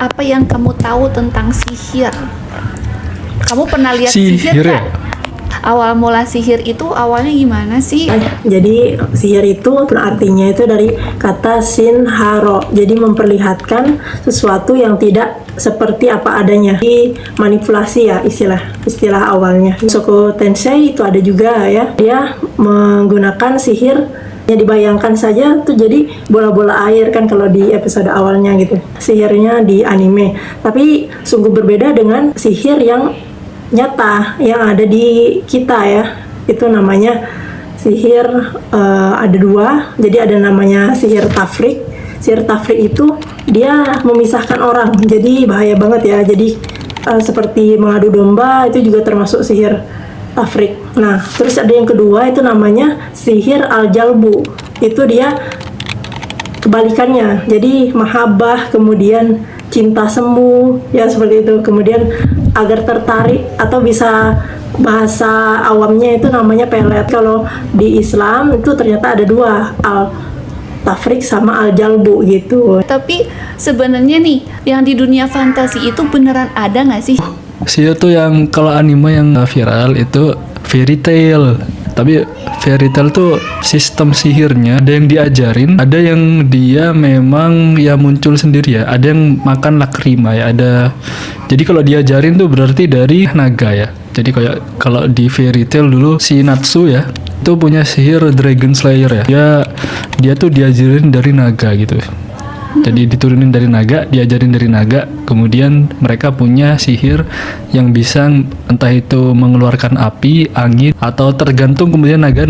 apa yang kamu tahu tentang sihir? Kamu pernah lihat sihir ya? nggak? Awal mula sihir itu awalnya gimana sih? Jadi sihir itu artinya itu dari kata sin haro, jadi memperlihatkan sesuatu yang tidak seperti apa adanya. Di manipulasi ya istilah awalnya. Soto Tensei itu ada juga ya, dia menggunakan sihir yang dibayangkan saja tuh jadi bola-bola air kan kalau di episode awalnya gitu. Sihirnya di anime, tapi sungguh berbeda dengan sihir yang nyata yang ada di kita ya. Itu namanya sihir ada dua. Jadi ada namanya sihir tafrik. Sihir tafrik itu dia memisahkan orang, jadi bahaya banget ya. Jadi seperti mengadu domba, itu juga termasuk sihir tafrik. Nah terus ada yang kedua, itu namanya sihir al-jalbu. Itu dia kebalikannya, jadi mahabbah, kemudian cinta semu ya, seperti itu. Kemudian agar tertarik, atau bisa bahasa awamnya itu namanya pelet. Kalau di Islam itu ternyata ada dua, al tafrik sama al jalbu gitu. Tapi sebenarnya nih, yang di dunia fantasi itu beneran ada nggak sih? Sihir tuh yang kalau anime yang viral itu fairy tale. Tapi fairy tale tuh sistem sihirnya ada yang diajarin, ada yang dia memang ya muncul sendiri ya. Ada yang makan lakrima ya, ada. Jadi kalau diajarin tuh berarti dari naga ya. Jadi kayak kalau di fairy tale dulu si Natsu ya, itu punya sihir Dragon Slayer ya. Dia tuh diajarin dari naga gitu. Jadi diturunin dari naga, diajarin dari naga, kemudian mereka punya sihir yang bisa entah itu mengeluarkan api, angin, atau tergantung kemudian naga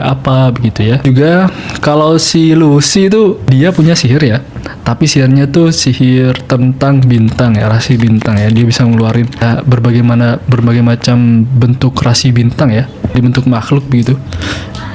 apa begitu ya. Juga kalau si Lucy itu dia punya sihir ya, tapi sihirnya tuh sihir tentang bintang ya, rasi bintang ya. Dia bisa ngeluarin ya, berbagai macam bentuk rasi bintang ya, dibentuk makhluk begitu.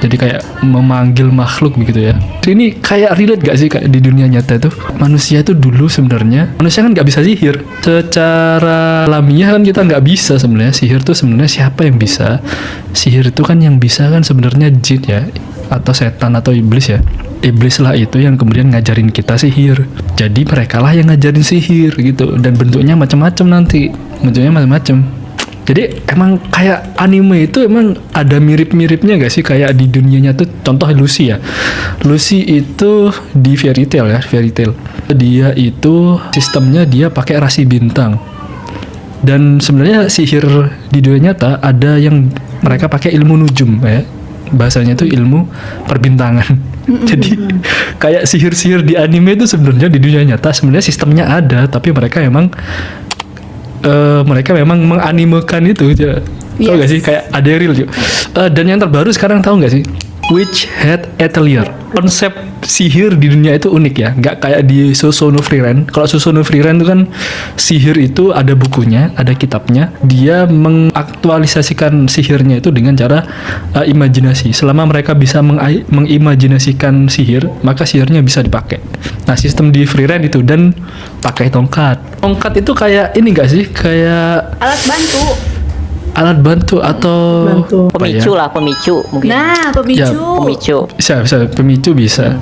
Jadi kayak memanggil makhluk begitu ya. Ini kayak relate gak sih kayak di dunia nyata itu? Manusia itu dulu sebenarnya, manusia kan nggak bisa sihir. Secara alamiah kan kita nggak bisa sebenarnya. Sihir tuh sebenarnya siapa yang bisa? Sihir itu kan yang bisa kan sebenarnya jin ya, atau setan atau iblis ya. Iblis lah itu yang kemudian ngajarin kita sihir. Jadi mereka lah yang ngajarin sihir gitu. Dan bentuknya macam-macam nanti. Bentuknya macam-macam. Jadi emang kayak anime itu emang ada mirip-miripnya gak sih kayak di dunianya tuh. Contoh Lucy ya. Lucy itu di fairy tale ya, fairy tale. Dia itu sistemnya dia pakai rasi bintang. Dan sebenarnya sihir di dunia nyata ada yang mereka pakai ilmu nujum ya. Bahasanya itu ilmu perbintangan. Jadi kayak sihir-sihir di anime itu sebenarnya di dunia nyata sebenarnya sistemnya ada, tapi mereka memang menganimekan itu aja. Tahu gak sih kayak ada real juga. Dan yang terbaru sekarang tahu gak sih? Witch Hat Atelier. Konsep sihir di dunia itu unik ya, nggak kayak di Susono Frieren. Kalau Susono Frieren itu kan sihir itu ada bukunya, ada kitabnya. Dia mengaktualisasikan sihirnya itu dengan cara imajinasi. Selama mereka bisa mengimajinasikan sihir, maka sihirnya bisa dipakai. Nah, sistem di Frieren itu dan pakai tongkat. Tongkat itu kayak ini nggak sih? Kayak alat bantu atau pemicu lah, pemicu mungkin. Nah, pemicu. Ya, bisa pemicu bisa.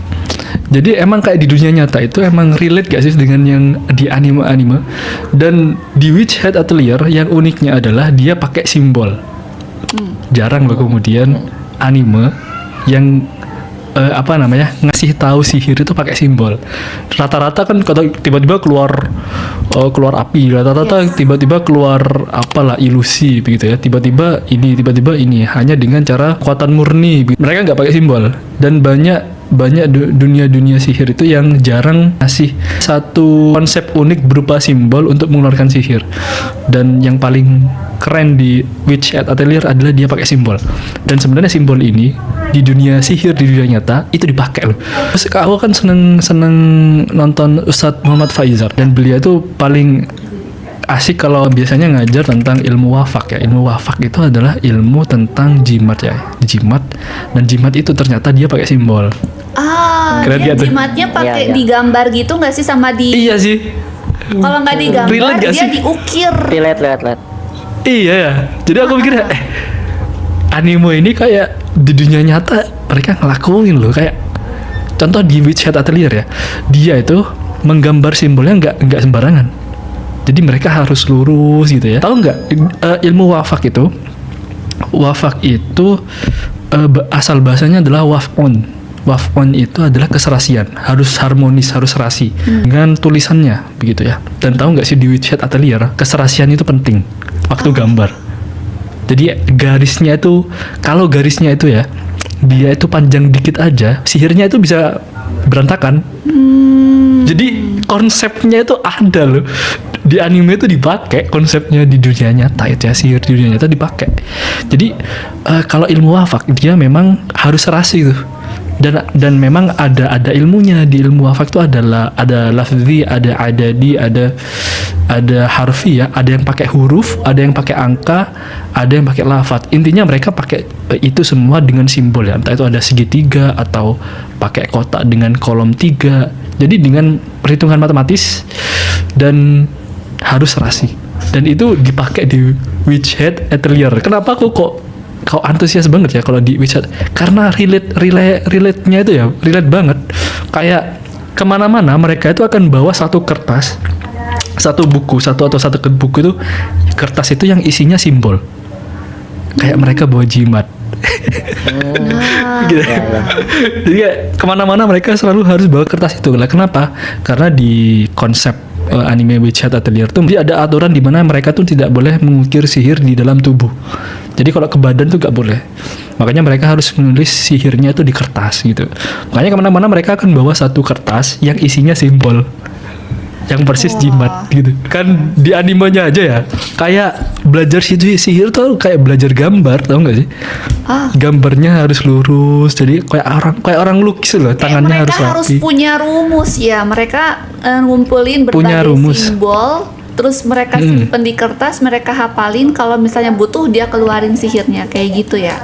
Jadi emang kayak di dunia nyata itu emang relate gak sih dengan yang di anime-anime. Dan di Witch Hat Atelier yang uniknya adalah dia pakai simbol. Jarang loh kemudian anime yang ngasih tahu sihir itu pakai simbol. Rata-rata kan kalau tiba-tiba keluar api, rata-rata tiba-tiba keluar apalah ilusi begitu ya. Tiba-tiba ini hanya dengan cara kekuatan murni. Mereka nggak pakai simbol. Dan banyak dunia sihir itu yang jarang ngasih satu konsep unik berupa simbol untuk mengeluarkan sihir. Dan yang paling keren di Witch Hat Atelier adalah dia pakai simbol. Dan sebenarnya simbol ini di dunia sihir, di dunia nyata itu dipakai loh. Terus aku kan seneng nonton Ustadz Muhammad Faizar, dan beliau itu paling asik kalau biasanya ngajar tentang ilmu wafak ya. Ilmu wafak itu adalah ilmu tentang jimat ya, jimat. Dan jimat itu ternyata dia pakai simbol. Keren dia jimatnya pakai digambar gitu nggak sih sama di? Iya sih. Kalau nggak digambar dia sih? Diukir. Lihat. Iya ya. Jadi aku mikir anime ini kayak di dunia nyata mereka ngelakuin loh. Kayak contoh di Witch Hat Atelier ya, dia itu menggambar simbolnya nggak sembarangan. Jadi mereka harus lurus gitu ya. Tahu nggak ilmu wafak itu? Wafak itu asal bahasanya adalah waf'un. Waf'un itu adalah keserasian, harus harmonis, harus serasi dengan tulisannya begitu ya. Dan tahu nggak sih di WeChat Atelier keserasian itu penting waktu gambar. Jadi garisnya itu, kalau garisnya itu ya dia itu panjang dikit aja, sihirnya itu bisa berantakan. Jadi konsepnya itu ada loh. Di anime itu dipakai konsepnya di dunia nyata itu ya, sihir di dunia nyata dipakai. Jadi kalau ilmu wafak dia memang harus serasi tuh. Dan memang ada ilmunya di ilmu wafak itu ada lafzi, ada adadi, ada harfi ya, ada yang pakai huruf, ada yang pakai angka, ada yang pakai lafaz. Intinya mereka pakai itu semua dengan simbol ya, entah itu ada segitiga atau pakai kotak dengan kolom 3. Jadi dengan perhitungan matematis dan harus serasi. Dan itu dipakai di WeChat Atelier. Kenapa aku kok antusias banget ya kalau di WeChat? Karena relate-nya itu ya, relate banget. Kayak kemana-mana mereka itu akan bawa satu kertas, satu buku itu, kertas itu yang isinya simbol. Kayak mereka bawa jimat. Gitu. Jadi kayak kemana-mana mereka selalu harus bawa kertas itu. Lah kenapa? Karena di konsep anime WeChat Atelier tuh dia ada aturan di mana mereka tuh tidak boleh mengukir sihir di dalam tubuh. Jadi kalau ke badan tuh gak boleh. Makanya mereka harus menulis sihirnya itu di kertas gitu. Makanya kemana-mana mereka akan bawa satu kertas yang isinya simbol, yang persis jimat gitu. Kan di animenya aja ya, kayak belajar sihir tuh kayak belajar gambar, tau gak sih? Gambarnya harus lurus, jadi kayak orang lukis loh, tangannya harus rapi. Mereka harus punya rumus ya, mereka ngumpulin berbagai simbol, terus mereka simpen di kertas, mereka hafalin, kalau misalnya butuh dia keluarin sihirnya, kayak gitu ya.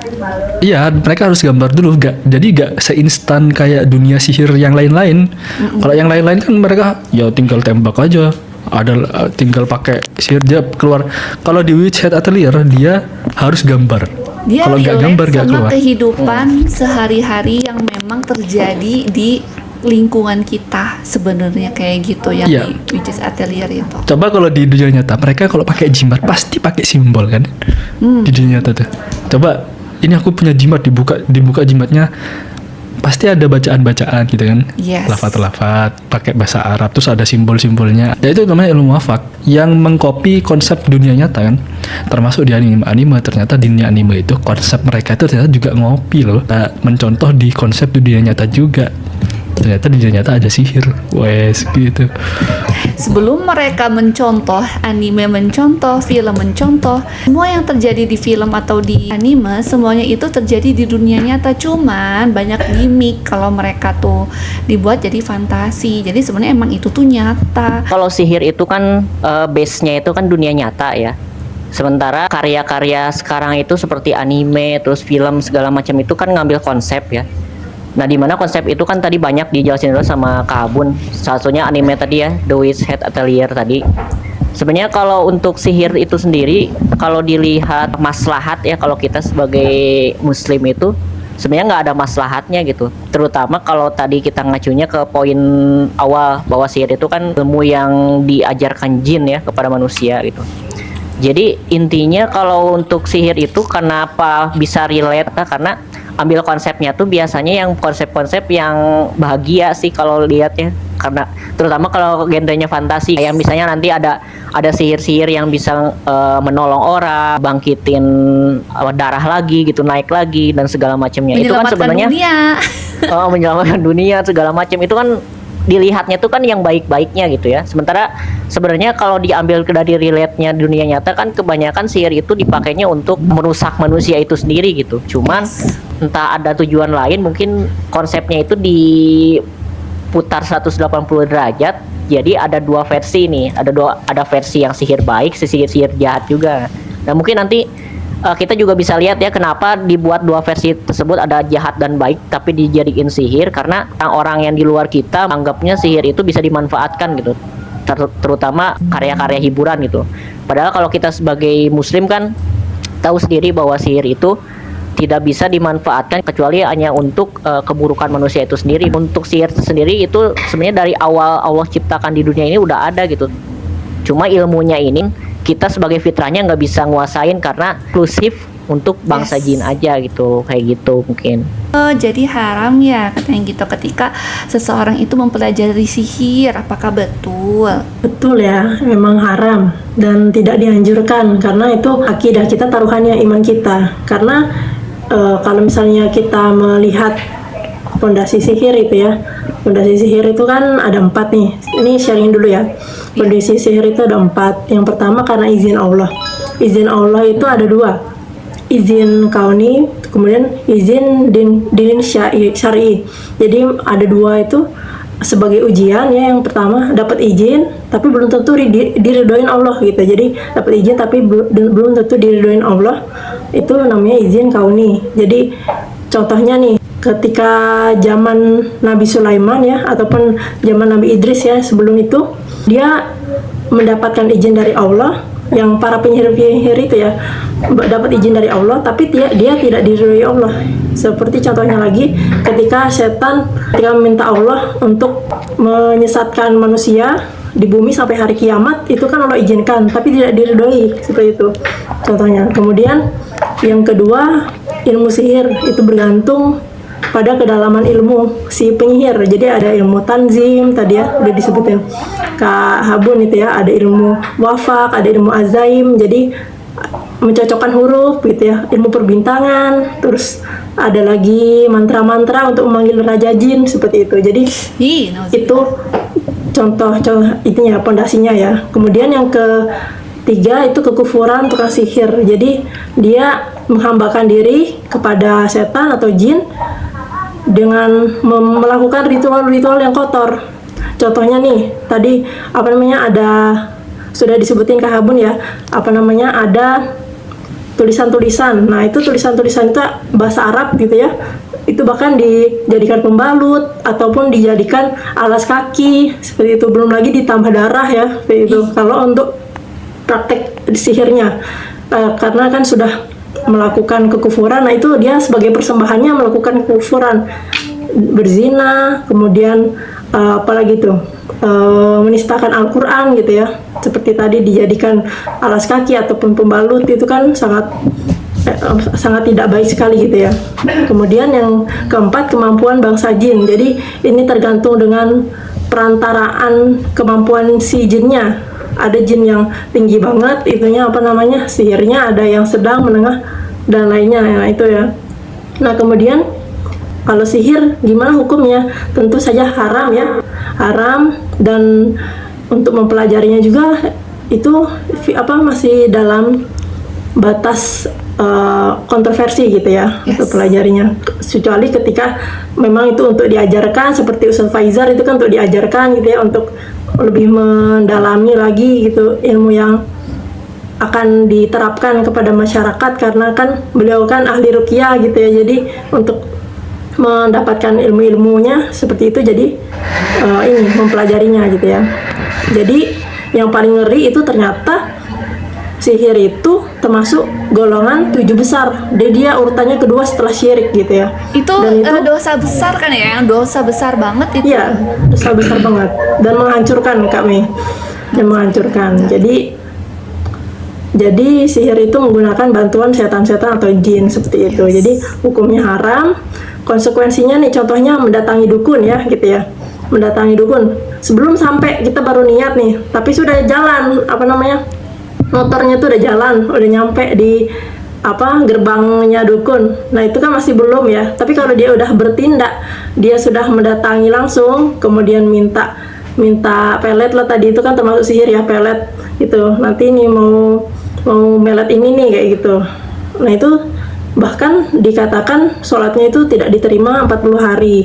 Iya, mereka harus gambar dulu, jadi gak seinstan kayak dunia sihir yang lain-lain. Kalau yang lain-lain kan mereka ya tinggal tembak aja, tinggal pakai sihir dia keluar. Kalau di WeChat Atelier dia harus gambar. Dia kalau nggak gambar nggak keluar. Kehidupan sehari-hari yang memang terjadi di lingkungan kita sebenarnya, kayak gitu yang di WeChat Atelier itu. Coba kalau di dunia nyata mereka kalau pakai jimat pasti pakai simbol kan. Di dunia nyata tuh. Coba ini aku punya jimat, dibuka jimatnya pasti ada bacaan-bacaan gitu kan. Yes. Lafaz-lafaz pakai bahasa Arab, terus ada simbol-simbolnya. Ya itu namanya ilmu wafak yang mengcopy konsep dunia nyata kan. Termasuk di anime ternyata di dunia anime itu konsep mereka itu ternyata juga ngopi loh. Mencontoh di konsep dunia nyata juga. Ternyata di dunia nyata ada sihir. Wes gitu. Sebelum mereka mencontoh, anime mencontoh, film mencontoh, semua yang terjadi di film atau di anime semuanya itu terjadi di dunia nyata, cuman banyak gimmick kalau mereka tuh dibuat jadi fantasi. Jadi sebenarnya emang itu tuh nyata. Kalau sihir itu kan base-nya itu kan dunia nyata ya. Sementara karya-karya sekarang itu seperti anime, terus film segala macam itu kan ngambil konsep ya. Nah, di mana konsep itu kan tadi banyak dijelasin dulu sama Kak Abun. Salah satunya anime tadi ya, The WeChat Atelier tadi. Sebenarnya kalau untuk sihir itu sendiri, kalau dilihat maslahat ya, kalau kita sebagai muslim itu sebenarnya nggak ada maslahatnya gitu. Terutama kalau tadi kita ngacunya ke poin awal bahwa sihir itu kan ilmu yang diajarkan jin ya kepada manusia gitu. Jadi intinya kalau untuk sihir itu kenapa bisa relate? Karena ambil konsepnya tuh biasanya yang konsep-konsep yang bahagia sih kalau lihat ya. Karena terutama kalau genrenya fantasi, kayak misalnya nanti ada sihir-sihir yang bisa menolong orang, bangkitin darah lagi gitu, naik lagi dan segala macamnya. Itu kan sebenarnya menyelamatkan dunia segala macam. Itu kan dilihatnya tuh kan yang baik-baiknya gitu ya. Sementara sebenarnya kalau diambil dari relate-nya dunia nyata kan kebanyakan sihir itu dipakainya untuk merusak manusia itu sendiri gitu. Cuman entah ada tujuan lain, mungkin konsepnya itu diputar 180 derajat. Jadi ada dua versi nih, ada versi yang sihir baik, sihir jahat juga. Nah, mungkin nanti kita juga bisa lihat ya kenapa dibuat dua versi tersebut, ada jahat dan baik tapi dijadiin sihir, karena orang-orang yang di luar kita anggapnya sihir itu bisa dimanfaatkan gitu, terutama karya-karya hiburan gitu. Padahal kalau kita sebagai muslim kan tahu sendiri bahwa sihir itu tidak bisa dimanfaatkan kecuali hanya untuk keburukan manusia itu sendiri. Untuk sihir sendiri itu sebenarnya dari awal Allah ciptakan di dunia ini udah ada gitu. Cuma ilmunya ini kita sebagai fitrahnya nggak bisa nguasain karena eksklusif untuk bangsa jin aja gitu, kayak gitu mungkin. Oh, jadi haram ya katanya gitu ketika seseorang itu mempelajari sihir, apakah betul? Betul ya, memang haram dan tidak dianjurkan karena itu akidah kita, taruhannya iman kita. Karena kalau misalnya kita melihat fondasi sihir itu ya, fondasi sihir itu kan ada 4 nih. Ini sharing dulu ya. Fondasi sihir itu ada 4. Yang pertama karena izin Allah. Izin Allah itu ada 2. Izin kauni, kemudian izin din syar'i. Jadi ada 2 itu sebagai ujian ya. Yang pertama dapat izin tapi belum tentu diridoin Allah gitu. Jadi dapat izin tapi belum tentu diridoin Allah, itu namanya izin kauni. Jadi contohnya nih, ketika zaman Nabi Sulaiman ya, ataupun zaman Nabi Idris ya, sebelum itu dia mendapatkan izin dari Allah. Yang para penyihir-penyihir itu ya dapat izin dari Allah, tapi dia tidak diridhoi Allah. Seperti contohnya lagi ketika setan meminta Allah untuk menyesatkan manusia di bumi sampai hari kiamat, itu kan Allah izinkan tapi tidak diridhoi, seperti itu contohnya. Kemudian yang kedua, ilmu sihir itu bergantung pada kedalaman ilmu si penyihir. Jadi ada ilmu tanzim tadi ya udah disebutin Kak Habun itu ya, ada ilmu wafak, ada ilmu azaim, jadi mencocokkan huruf gitu ya, ilmu perbintangan, terus ada lagi mantra-mantra untuk memanggil raja jin, seperti itu. Jadi itu contoh itunya, pondasinya ya. Kemudian yang ketiga itu kekufuran tukang sihir. Jadi dia menghambakan diri kepada setan atau jin dengan melakukan ritual-ritual yang kotor. Contohnya nih, tadi ada sudah disebutin Kak Habun ya, ada tulisan-tulisan. Nah, itu tulisan-tulisan itu bahasa Arab gitu ya. Itu bahkan dijadikan pembalut ataupun dijadikan alas kaki, seperti itu. Belum lagi ditambah darah ya, seperti itu. Kalau untuk praktek sihirnya, karena kan sudah melakukan kekufuran, nah itu dia sebagai persembahannya melakukan kekufuran, berzina, kemudian apalagi tuh menistakan Al-Quran gitu ya, seperti tadi dijadikan alas kaki ataupun pembalut, itu kan sangat tidak baik sekali gitu ya. Kemudian yang keempat, kemampuan bangsa jin. Jadi ini tergantung dengan perantaraan kemampuan si jinnya. Ada jin yang tinggi banget itunya sihirnya, ada yang sedang, menengah, dan lainnya. Nah itu ya. Nah kemudian kalau sihir gimana hukumnya? Tentu saja haram ya, haram, dan untuk mempelajarinya juga itu masih dalam batas kontroversi gitu ya. Yes. Untuk pelajarinya, kecuali ketika memang itu untuk diajarkan, seperti Ustaz Faizar itu kan untuk diajarkan gitu ya, untuk lebih mendalami lagi gitu ilmu yang akan diterapkan kepada masyarakat, karena kan beliau kan ahli ruqyah gitu ya. Jadi untuk mendapatkan ilmu-ilmunya seperti itu, jadi ini mempelajarinya gitu ya. Jadi yang paling ngeri itu ternyata sihir itu termasuk golongan 7 besar. Dia urutannya kedua setelah syirik gitu ya. Itu dosa besar kan ya, yang dosa besar banget itu. Iya, dosa besar banget dan menghancurkan kami. Dan menghancurkan. Jadi sihir itu menggunakan bantuan setan-setan atau jin, seperti itu. Jadi hukumnya haram. Konsekuensinya nih, contohnya mendatangi dukun ya gitu ya. Mendatangi dukun sebelum sampai kita baru niat nih, tapi sudah jalan motornya tuh udah jalan, udah nyampe di gerbangnya dukun. Nah itu kan masih belum ya. Tapi kalau dia udah bertindak, dia sudah mendatangi langsung, kemudian minta pelet lah, tadi itu kan termasuk sihir ya, pelet gitu. Nanti ini mau melet ini nih kayak gitu. Nah itu bahkan dikatakan sholatnya itu tidak diterima 40 hari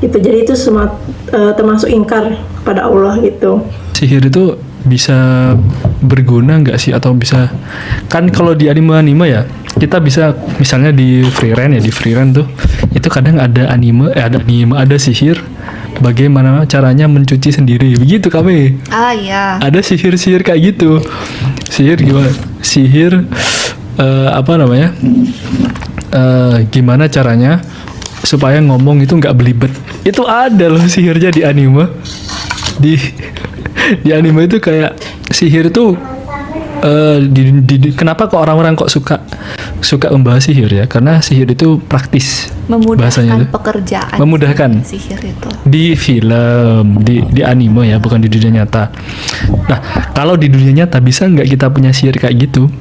gitu. Jadi itu termasuk ingkar pada Allah gitu. Sihir itu bisa berguna nggak sih, atau bisa kan kalau di anime ya kita bisa misalnya di free run tuh itu kadang ada ada sihir bagaimana caranya mencuci sendiri begitu kami. Iya. Ada sihir kayak gitu. Sihir gimana? Sihir gimana caranya supaya ngomong itu nggak belibet. Itu ada loh sihirnya di anime. Di anime itu kayak sihir itu kenapa kok orang-orang kok suka membahas sihir ya? Karena sihir itu praktis. Bahasanya Memudahkan itu. pekerjaan. Memudahkan. Sihir itu. Di film, di anime ya, bukan di dunia nyata. Nah, kalau di dunia nyata bisa nggak kita punya sihir kayak gitu?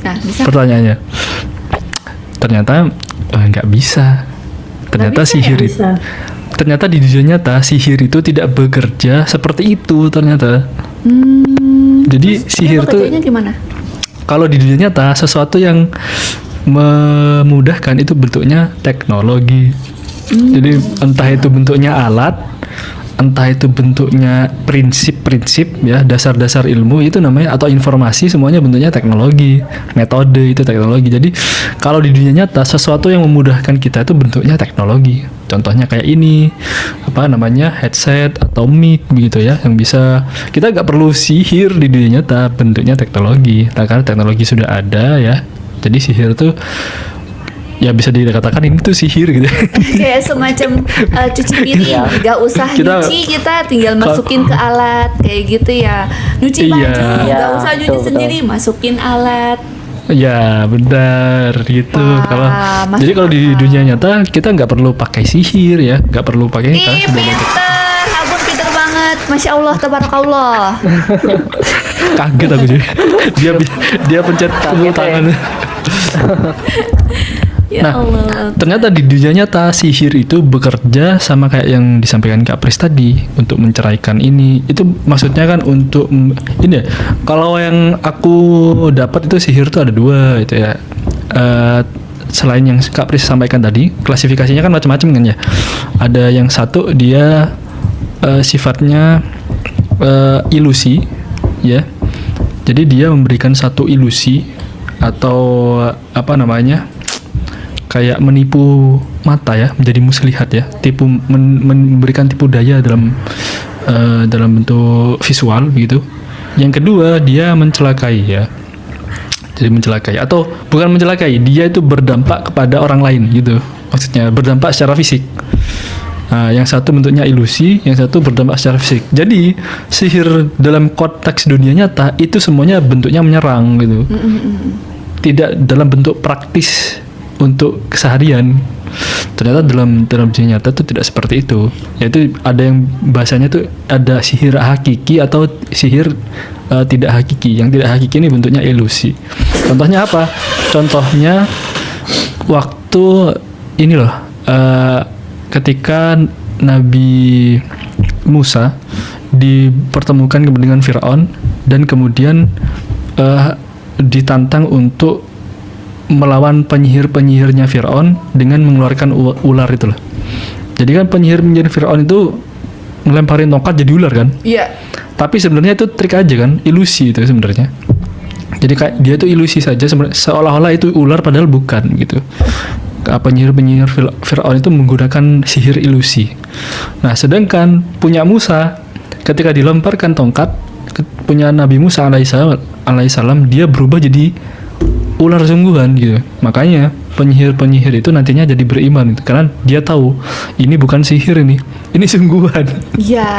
Nah, bisa. Pertanyaannya. Ternyata nggak bisa. Ternyata Nggak bisa sihir ya? itu. Bisa. Ternyata di dunia nyata sihir itu tidak bekerja seperti itu ternyata. Jadi sihir tuh Bekerjanya gimana? kalau di dunia nyata sesuatu yang memudahkan itu bentuknya teknologi. Jadi entah itu bentuknya alat, entah itu bentuknya prinsip-prinsip ya, dasar-dasar ilmu itu namanya, atau informasi, semuanya bentuknya teknologi. Metode itu teknologi. Jadi kalau di dunia nyata sesuatu yang memudahkan kita itu bentuknya teknologi. Contohnya kayak ini, apa namanya, headset atau mic begitu ya, yang bisa kita nggak perlu sihir di dunia nyata, bentuknya teknologi. Nah, karena teknologi sudah ada ya, jadi sihir tuh ya bisa dikatakan ini tuh sihir gitu. Kayak semacam cuci piring, nggak usah nyuci, kita tinggal masukin ke alat kayak gitu ya. Nyuci Iya. baju, nggak Iya, usah nyuci betul, sendiri, masukin alat. Ya benar gitu. Wah, Kalau masuk jadi kalau di akal. dunia nyata kita nggak perlu pakai sihir ya, nggak perlu pakai Ih, karena sudah ada. pinter, Agun pinter banget, masya Allah, tabarakallah. Kaget aku sih. dia pencet tombol Kaget ya. tangan. Ya Nah, Allah. Ternyata di dunia nyata sihir itu bekerja sama kayak yang disampaikan Kak Pris tadi, untuk menceraikan ini. Itu maksudnya kan untuk ini ya. Kalau yang aku dapat itu sihir itu ada dua itu ya. Selain yang Kak Pris sampaikan tadi, klasifikasinya kan macam-macam kan ya. Ada yang satu dia sifatnya ilusi ya. Jadi dia memberikan satu ilusi atau apa namanya, kayak menipu mata ya, menjadi muslihat ya, memberikan tipu daya dalam bentuk visual begitu. Yang kedua dia mencelakai ya, jadi mencelakai atau bukan mencelakai, dia itu berdampak kepada orang lain gitu, maksudnya berdampak secara fisik. Nah, yang satu bentuknya ilusi, yang satu berdampak secara fisik. Jadi sihir dalam konteks dunia nyata itu semuanya bentuknya menyerang gitu, tidak dalam bentuk praktis untuk keseharian. Ternyata dalam dunia nyata itu tidak seperti itu. Yaitu ada yang bahasanya tuh ada sihir hakiki atau sihir tidak hakiki. Yang tidak hakiki ini bentuknya ilusi. Contohnya apa? Contohnya waktu ini loh, ketika Nabi Musa dipertemukan dengan Firaun dan kemudian ditantang untuk melawan penyihir-penyihirnya Firaun dengan mengeluarkan ular itu loh. Jadi kan penyihir-penyihir Firaun itu ngelemparin tongkat jadi ular kan? Iya. Tapi sebenarnya itu trik aja kan, ilusi itu sebenarnya. Jadi kayak dia tuh ilusi saja sebenarnya, seolah-olah itu ular padahal bukan gitu. Penyihir-penyihir Firaun itu menggunakan sihir ilusi. Nah, sedangkan punya Musa ketika dilemparkan tongkat, punya Nabi Musa alaihissalam dia berubah jadi ular sungguhan gitu. Makanya penyihir-penyihir itu nantinya jadi beriman gitu. Karena dia tahu ini bukan sihir, ini sungguhan. Iya.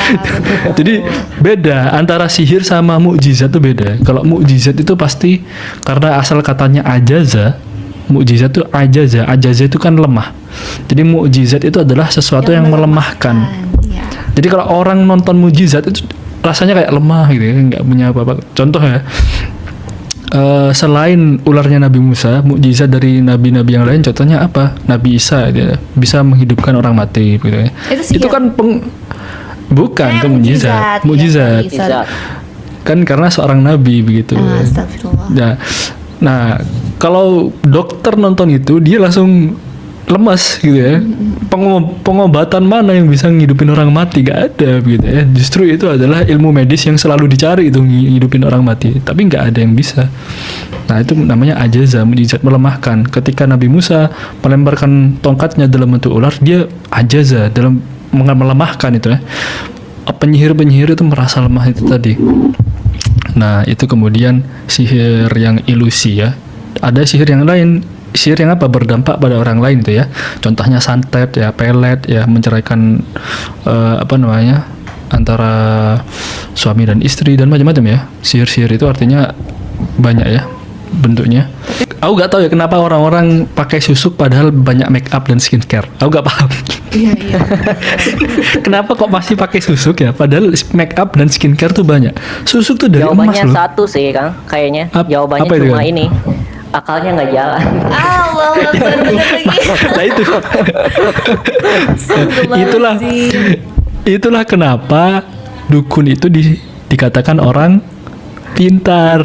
Jadi beda antara sihir sama mukjizat itu beda. Kalau mukjizat itu pasti karena asal katanya ajaza, mukjizat itu ajaza itu kan lemah. Jadi mukjizat itu adalah sesuatu yang melemahkan. Iya. Jadi kalau orang nonton mukjizat itu rasanya kayak lemah gitu ya, nggak punya apa-apa. Contoh ya, selain ularnya Nabi Musa, mukjizat dari nabi-nabi yang lain, contohnya apa? Nabi Isa dia bisa menghidupkan orang mati gitu ya. Itu kan bukan itu mukjizat. Mukjizat. Bisa. Kan karena seorang nabi begitu. Astagfirullah. Nah, kalau dokter nonton itu dia langsung lemas gitu ya. Pengobatan mana yang bisa ngidupin orang mati? Gak ada begitu ya. Justru itu adalah ilmu medis yang selalu dicari itu, ngidupin orang mati, tapi nggak ada yang bisa. Nah, itu namanya ajaza, mukjizat, melemahkan. Ketika Nabi Musa melemparkan tongkatnya dalam bentuk ular, dia ajaza, dalam melemahkan itu ya. Penyihir-penyihir itu merasa lemah itu tadi. Nah, itu kemudian sihir yang ilusi ya. Ada sihir yang lain sihir yang apa berdampak pada orang lain itu ya. Contohnya santet ya, pelet ya, menceraikan apa namanya antara suami dan istri dan macam-macam ya. Sihir-sihir itu artinya banyak ya bentuknya. Aku gak tahu ya kenapa orang-orang pakai susuk padahal banyak make up dan skincare. Aku gak paham. Iya, iya. Kenapa kok masih pakai susuk ya? Padahal make up dan skincare tuh banyak. Susuk tuh dari emas Jawabannya loh. satu sih, Kang. Kayaknya jawabannya apa itu, cuma Kang? ini. Akalnya nggak jalan. Allah Akbar, bener lagi. Nah itu. Astagfirullahaladzim. Itulah kenapa dukun itu dikatakan orang pintar.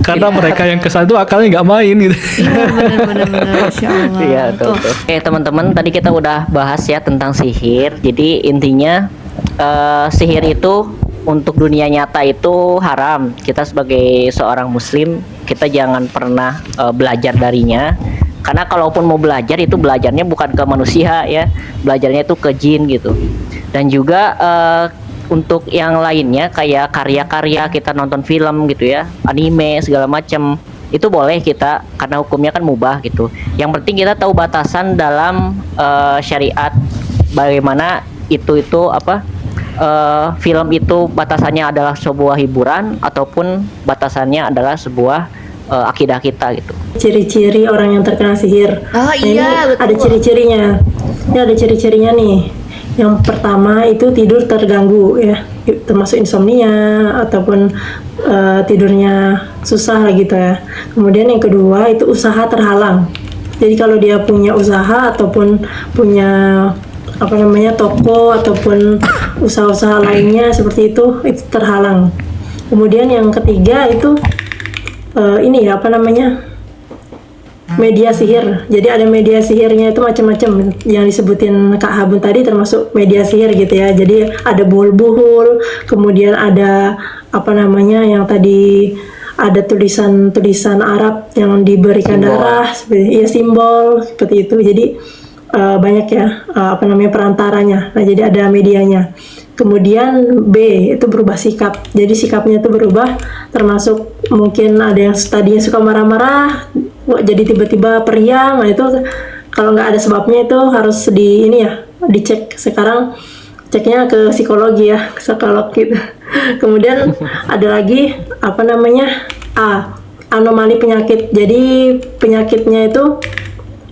Karena mereka yang kesana tuh akalnya nggak main gitu. Iya, bener-bener, Masya Allah. Iya, tuh. Oke, teman-teman, tadi kita udah bahas ya tentang sihir. Jadi intinya sihir itu untuk dunia nyata itu haram. Kita sebagai seorang muslim, kita jangan pernah belajar darinya. Karena kalaupun mau belajar itu belajarnya bukan ke manusia ya, belajarnya itu ke jin gitu. Dan juga untuk yang lainnya kayak karya-karya kita nonton film gitu ya, anime segala macam, itu boleh kita karena hukumnya kan mubah gitu. Yang penting kita tahu batasan dalam syariat, bagaimana itu apa film itu batasannya adalah sebuah hiburan ataupun batasannya adalah sebuah akidah kita gitu. Ciri-ciri orang yang terkena sihir. Oh Nah, ini iya, betul. ada ciri-cirinya. Ini ada ciri-cirinya nih. Yang pertama itu tidur terganggu ya, termasuk insomnia ataupun tidurnya susah lah gitu ya. Kemudian yang kedua itu usaha terhalang. Jadi kalau dia punya usaha ataupun punya apa namanya toko ataupun usaha-usaha lainnya seperti itu terhalang. Kemudian yang ketiga itu ini ya apa namanya media sihir. Jadi ada media sihirnya itu macam-macam yang disebutin Kak Habun tadi termasuk media sihir gitu ya. Jadi ada buhul-buhul, kemudian ada apa namanya yang tadi ada tulisan-tulisan Arab yang diberikan Simbol. darah, ya simbol seperti itu. Jadi banyak ya apa namanya perantaranya. Nah jadi ada medianya. Kemudian B itu berubah sikap. Jadi sikapnya itu berubah, termasuk mungkin ada yang tadinya suka marah-marah, jadi tiba-tiba periang. Nah itu kalau nggak ada sebabnya itu harus dicek. Sekarang ceknya ke psikologi ya, ke psikolog gitu. Kemudian ada lagi apa namanya anomali penyakit. Jadi penyakitnya itu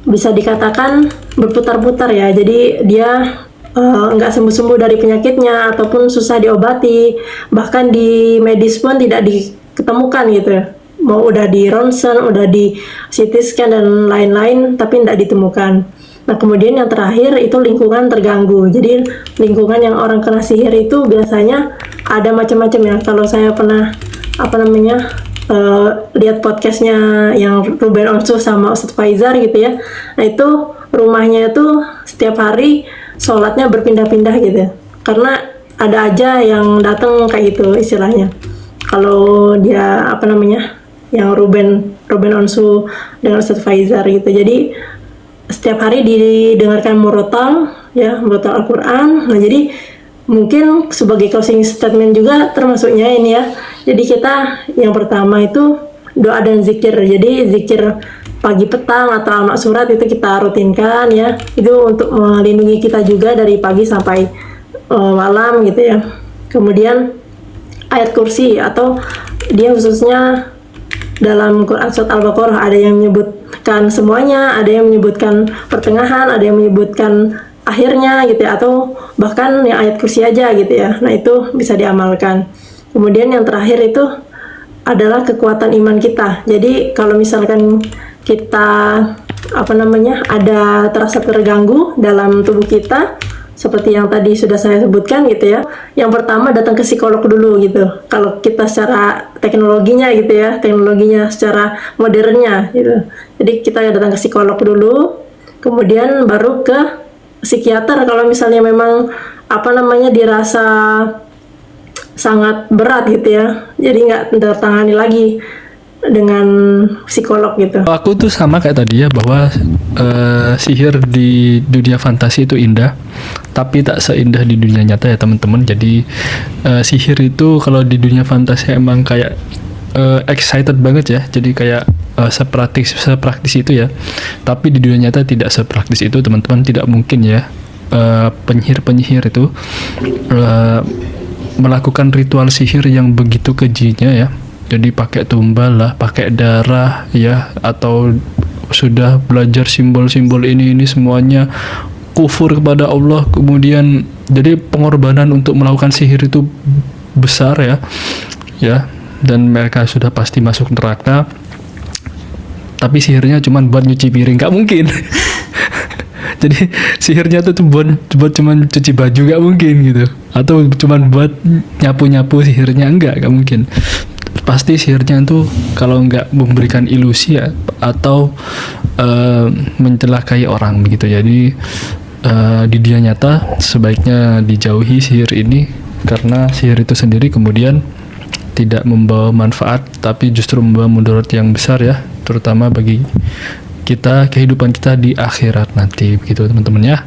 bisa dikatakan berputar-putar ya. Jadi dia nggak sembuh-sembuh dari penyakitnya ataupun susah diobati, bahkan di medis pun tidak diketemukan gitu ya. Mau udah di ronsen, udah di CT scan dan lain-lain tapi tidak ditemukan. Nah kemudian yang terakhir itu lingkungan terganggu. Jadi lingkungan yang orang kena sihir itu biasanya ada macam-macam ya. Kalau saya pernah lihat podcastnya yang Ruben Onsu sama Ustadz Faizar gitu ya. Nah itu rumahnya itu setiap hari sholatnya berpindah-pindah gitu. Karena ada aja yang datang kayak gitu istilahnya. Kalau dia yang Ruben Onsu dengan Ustadz Faizar gitu. Jadi setiap hari didengarkan murotal Al-Quran. Nah jadi mungkin sebagai closing statement juga termasuknya ini ya. Jadi kita yang pertama itu doa dan zikir. Jadi zikir pagi petang atau al-maksurat itu kita rutinkan ya. Itu untuk melindungi kita juga dari pagi sampai malam gitu ya. Kemudian ayat kursi atau dia khususnya dalam Quran surat Al-Baqarah ada yang menyebutkan semuanya, ada yang menyebutkan pertengahan, ada yang menyebutkan akhirnya gitu ya, atau bahkan yang ayat kursi aja gitu ya. Nah itu bisa diamalkan. Kemudian yang terakhir itu adalah kekuatan iman kita. Jadi kalau misalkan kita ada terasa terganggu dalam tubuh kita, seperti yang tadi sudah saya sebutkan gitu ya. Yang pertama datang ke psikolog dulu gitu. Kalau kita secara teknologinya gitu ya, teknologinya secara modernnya gitu. Jadi kita datang ke psikolog dulu, kemudian baru ke psikiater kalau misalnya memang dirasa sangat berat gitu ya. Jadi nggak tertangani lagi dengan psikolog gitu. Aku tuh sama kayak tadi ya, bahwa sihir di dunia fantasi itu indah, tapi tak seindah di dunia nyata ya teman-teman. Jadi sihir itu kalau di dunia fantasi emang kayak excited banget ya. Jadi kayak sepraktis itu ya. Tapi di dunia nyata tidak sepraktis itu, teman-teman. Tidak mungkin ya penyihir itu melakukan ritual sihir yang begitu kejinya ya. Jadi pakai tumbal lah, pakai darah ya, atau sudah belajar simbol-simbol ini semuanya kufur kepada Allah, kemudian jadi pengorbanan untuk melakukan sihir itu besar ya, dan mereka sudah pasti masuk neraka. Tapi sihirnya cuma buat nyuci piring, nggak mungkin. Jadi sihirnya tuh buat cuman cuci baju, nggak mungkin gitu, atau cuman buat nyapu sihirnya, nggak mungkin. Pasti sihirnya itu kalau nggak memberikan ilusi ya, atau mencelakai orang begitu. Jadi di dunia nyata sebaiknya dijauhi sihir ini, karena sihir itu sendiri kemudian tidak membawa manfaat, tapi justru membawa mudarat yang besar ya, terutama bagi kita, kehidupan kita di akhirat nanti begitu teman-teman ya.